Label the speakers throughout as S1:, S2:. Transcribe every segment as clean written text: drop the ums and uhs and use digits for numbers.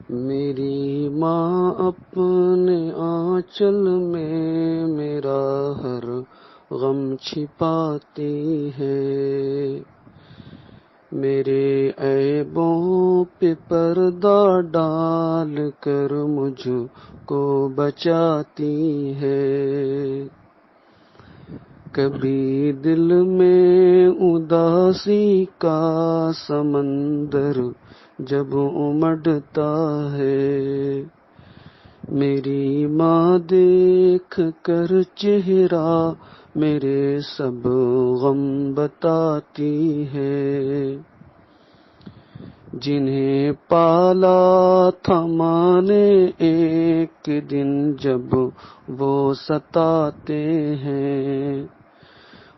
S1: میری ماں اپنے آنچل میں میرا ہر غم چھپاتی ہے، میرے عیبوں پہ پردہ ڈال کر مجھ کو بچاتی ہے۔ کبھی دل میں اداسی کا سمندر جب امڈتا ہے، میری ماں دیکھ کر چہرہ میرے سب غم بتاتی ہے۔ جنہیں پالا تھا ماں نے ایک دن جب وہ ستاتے ہیں،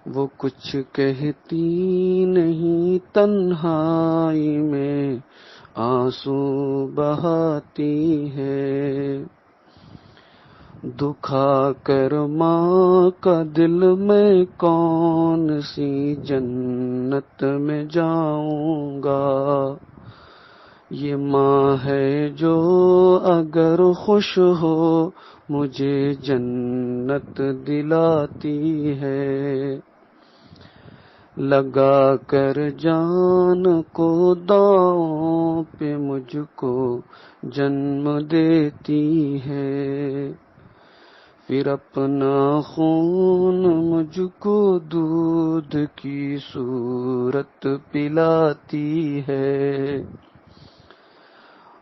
S1: وہ کچھ کہتی نہیں، تنہائی میں آنسو بہاتی ہے۔ دکھا کر ماں کا دل میں کون سی جنت میں جاؤں گا، یہ ماں ہے جو اگر خوش ہو مجھے جنت دلاتی ہے۔ لگا کر جان کو داؤں پہ مجھ کو جنم دیتی ہے، پھر اپنا خون مجھ کو دودھ کی صورت پلاتی ہے۔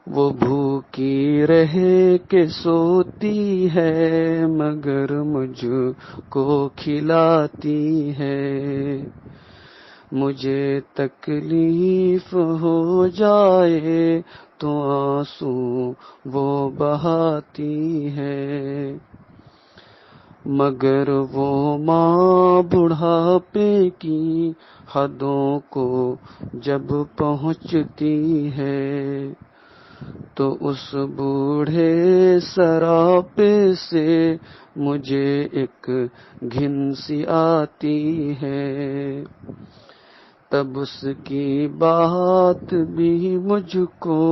S1: وہ بھوکی رہ کے سوتی ہے مگر مجھ کو کھلاتی ہے۔ مجھے تکلیف ہو جائے تو آنسو وہ بہاتی ہے، مگر وہ ماں بڑھاپے کی حدوں کو جب پہنچتی ہے تو اس بوڑھے سراپے سے مجھے ایک گھن سی آتی ہے۔ تب اس کی بات بھی مجھ کو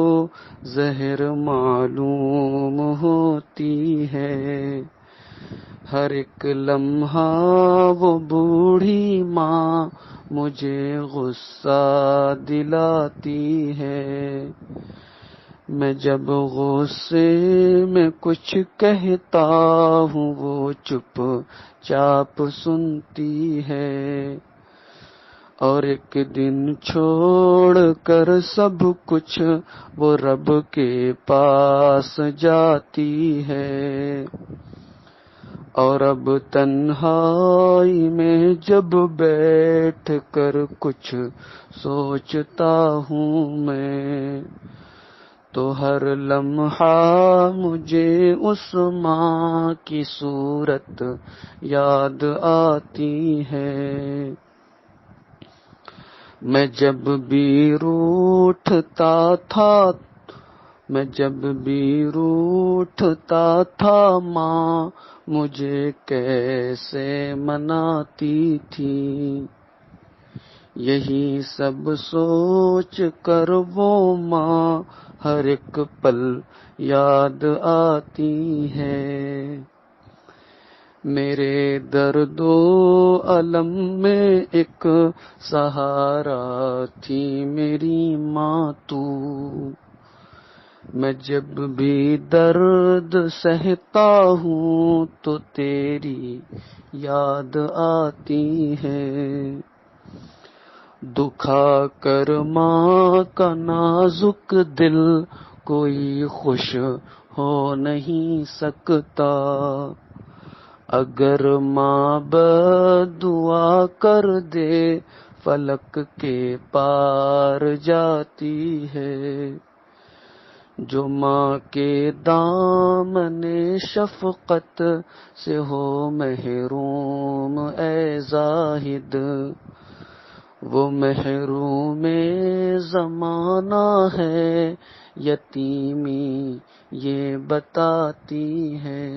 S1: زہر معلوم ہوتی ہے۔ ہر ایک لمحہ وہ بوڑھی ماں مجھے غصہ دلاتی ہے، میں جب غصے میں کچھ کہتا ہوں وہ چپ چاپ سنتی ہے، اور ایک دن چھوڑ کر سب کچھ وہ رب کے پاس جاتی ہے۔ اور اب تنہائی میں جب بیٹھ کر کچھ سوچتا ہوں میں، تو ہر لمحہ مجھے اس ماں کی صورت یاد آتی ہے۔ میں جب بھی روٹھتا تھا ماں مجھے کیسے مناتی تھی، یہی سب سوچ کر وہ ماں ہر ایک پل یاد آتی ہے۔ میرے درد و الم میں ایک سہارا تھی میری ماں تو، میں جب بھی درد سہتا ہوں تو تیری یاد آتی ہے۔ دکھا کر ماں کا نازک دل کوئی خوش ہو نہیں سکتا، اگر ماں بدعا کر دے فلک کے پار جاتی ہے۔ جو ماں کے دامن شفقت سے ہو محروم اے زاہد، وہ محروم زمانہ ہے، یتیمی یہ بتاتی ہے۔